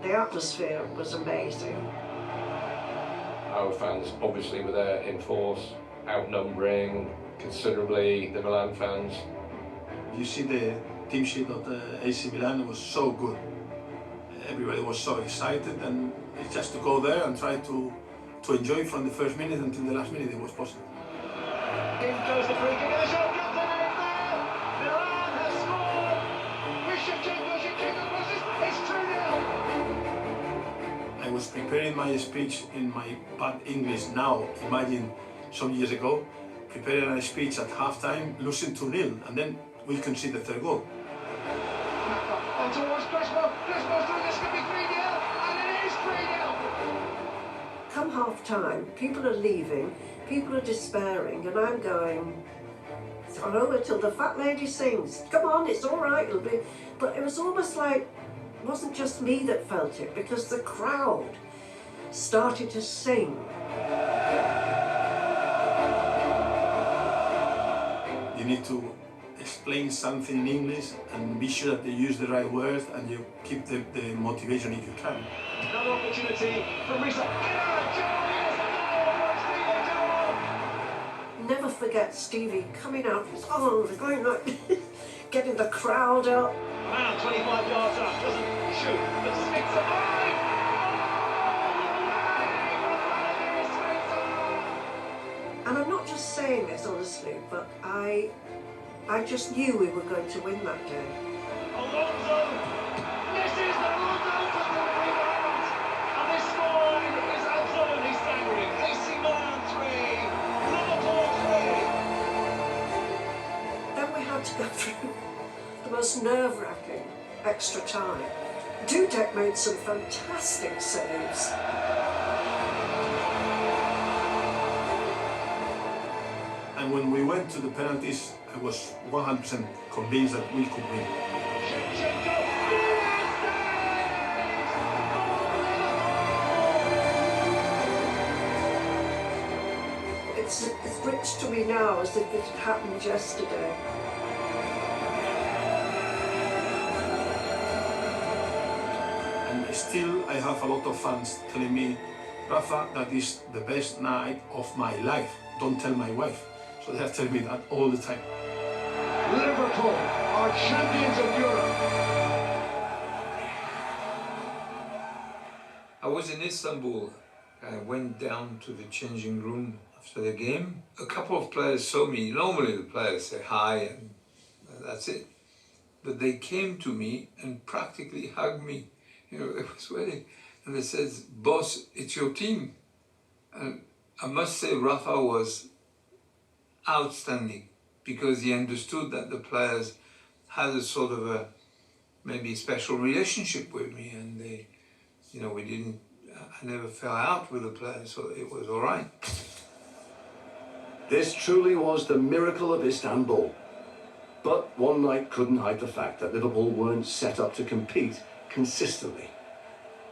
The atmosphere was amazing. Our fans obviously were there in force, outnumbering considerably the Milan fans. You see the team sheet of the AC Milan was so good. Everybody was so excited, and it's just to go there and try to enjoy from the first minute until the last minute it was possible. In goes the free kick, and the shot comes in there! Milan has scored! It's 2-0! I was preparing my speech in my bad English now, imagine some years ago, preparing a speech at halftime, losing 2-0, and then we concede the third goal. On towards Crespo, Crespo's doing this, could be 3-0, and it is 3-0! Come half-time, people are leaving, people are despairing, and I'm going, it's not over till the fat lady sings. Come on, it's all right, it'll be... But it was almost like, it wasn't just me that felt it, because the crowd started to sing. You need to explain something in English and be sure that you use the right words and you keep the motivation if you can. Another opportunity from Risa. Never forget Stevie coming out, going like, getting the crowd up. Around 25 yards up, doesn't shoot, but sticks it. And I'm not just saying this honestly, but I just knew we were going to win that day. Alonso! This is Alonso for the rebound! And this scoreline is absolutely staggering. AC Milan 3, Liverpool 3. Then we had to go through the most nerve-wracking extra time. Dudek made some fantastic saves. And when we went to the penalties, I was 100% convinced that we could win. It's rich to me now as if it had happened yesterday. And still I have a lot of fans telling me, Rafa, that is the best night of my life. Don't tell my wife. So they have to tell me that all the time. Liverpool are champions of Europe. I was in Istanbul. I went down to the changing room after the game. A couple of players saw me. Normally the players say hi and that's it. But they came to me and practically hugged me. You know, it was really, and they said, "Boss, it's your team." And I must say Rafa was outstanding because he understood that the players had a sort of a maybe special relationship with me, and they, you know, I never fell out with the players, so it was all right. This truly was the miracle of Istanbul. But one night couldn't hide the fact that Liverpool weren't set up to compete consistently,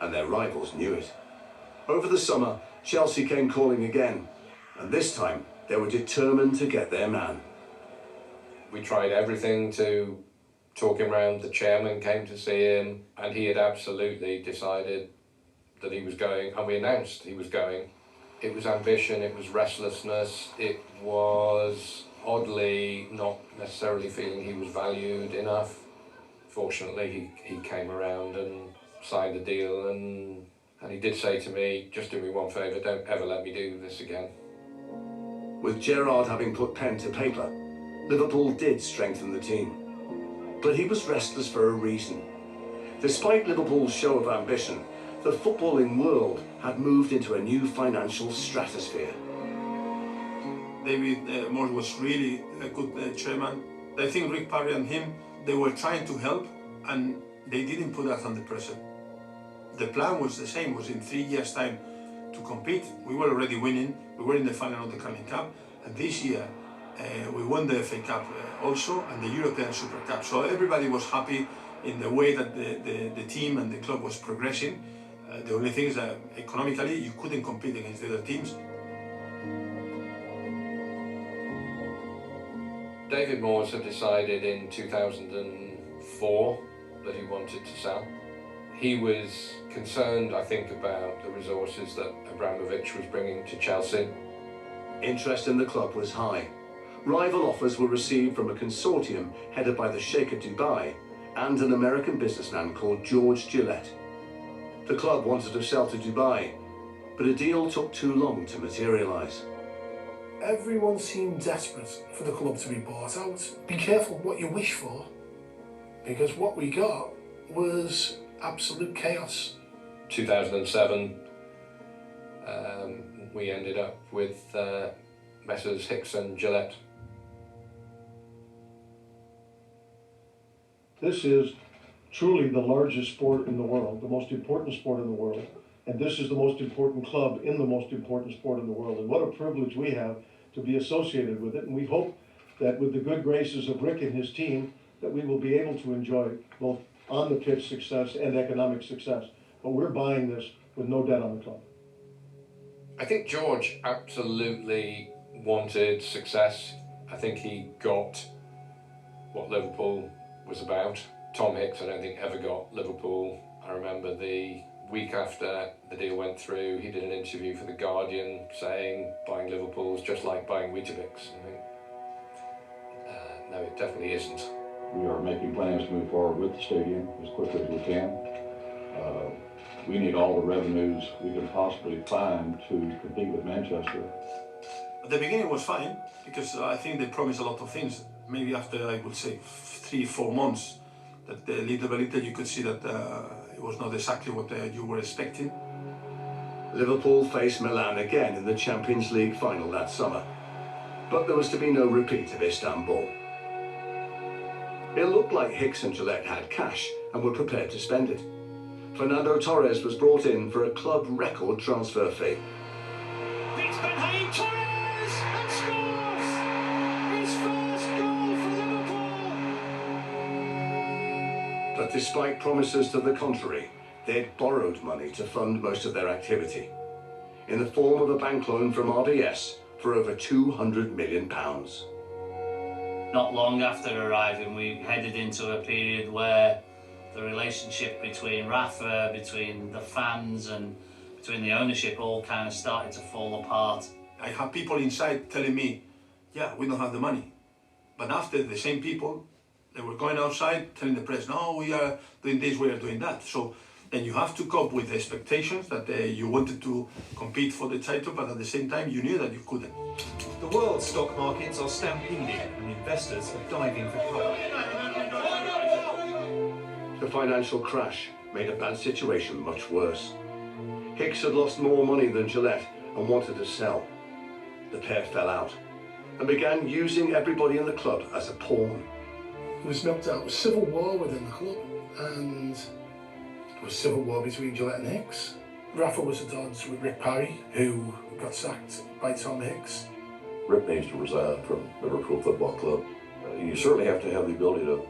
and their rivals knew it. Over the summer, Chelsea came calling again, and this time they were determined to get their man. We tried everything to talk him round. The chairman came to see him, and he had absolutely decided that he was going, and we announced he was going. It was ambition, it was restlessness, it was oddly not necessarily feeling he was valued enough. Fortunately, he came around and signed the deal, and he did say to me, "Just do me one favour, don't ever let me do this again." With Gerrard having put pen to paper, Liverpool did strengthen the team. But he was restless for a reason. Despite Liverpool's show of ambition, the footballing world had moved into a new financial stratosphere. David Moore was really a good chairman. I think Rick Parry and him, they were trying to help, and they didn't put us under pressure. The plan was the same, was in 3 years' time to compete. We were already winning, we were in the final of the Carling Cup, and this year we won the FA Cup also, and the European Super Cup. So everybody was happy in the way that the team and the club was progressing. The only thing is that economically you couldn't compete against the other teams. David Moores had decided in 2004 that he wanted to sell. He was concerned, I think, about the resources that Abramovich was bringing to Chelsea. Interest in the club was high. Rival offers were received from a consortium headed by the Sheikh of Dubai and an American businessman called George Gillette. The club wanted to sell to Dubai, but a deal took too long to materialise. Everyone seemed desperate for the club to be bought out. Be careful what you wish for, because what we got was absolute chaos. 2007, we ended up with Messrs. Hicks and Gillette. This is truly the largest sport in the world, the most important sport in the world, and this is the most important club in the most important sport in the world. And what a privilege we have to be associated with it. And we hope that with the good graces of Rick and his team, that we will be able to enjoy both on the pitch success and economic success. But we're buying this with no debt on the club. I think George absolutely wanted success. I think he got what Liverpool was about. Tom Hicks, I don't think, ever got Liverpool. I remember the week after the deal went through, he did an interview for The Guardian saying buying Liverpool is just like buying Weetabix. I think, no, it definitely isn't. We are making plans to move forward with the stadium as quickly as we can. We need all the revenues we can possibly find to compete with Manchester. At the beginning it was fine, because I think they promised a lot of things. Maybe after, I would say, 3-4 months, that little by little you could see that it was not exactly what you were expecting. Liverpool faced Milan again in the Champions League final that summer, but there was to be no repeat of Istanbul. It looked like Hicks and Gillette had cash and were prepared to spend it. Fernando Torres was brought in for a club record transfer fee. Beats Ben Haim, Torres, and scores! His first goal for Liverpool! But despite promises to the contrary, they'd borrowed money to fund most of their activity, in the form of a bank loan from RBS for over £200 million. Not long after arriving, we headed into a period where the relationship between Rafa, between the fans and between the ownership all kind of started to fall apart. I have people inside telling me, yeah, we don't have the money. But after, the same people, they were going outside telling the press, no, we are doing this, we are doing that. So then you have to cope with the expectations that you wanted to compete for the title, but at the same time you knew that you couldn't. The world's stock markets are stampeding and investors are diving for cover. The financial crash made a bad situation much worse. Hicks had lost more money than Gillette and wanted to sell. The pair fell out and began using everybody in the club as a pawn. There was no doubt a civil war within the club, and there was civil war between Gillette and Hicks. Rafa was at odds with Rick Parry, who got sacked by Tom Hicks. Rick needs to resign from Liverpool Football Club. You certainly have to have the ability to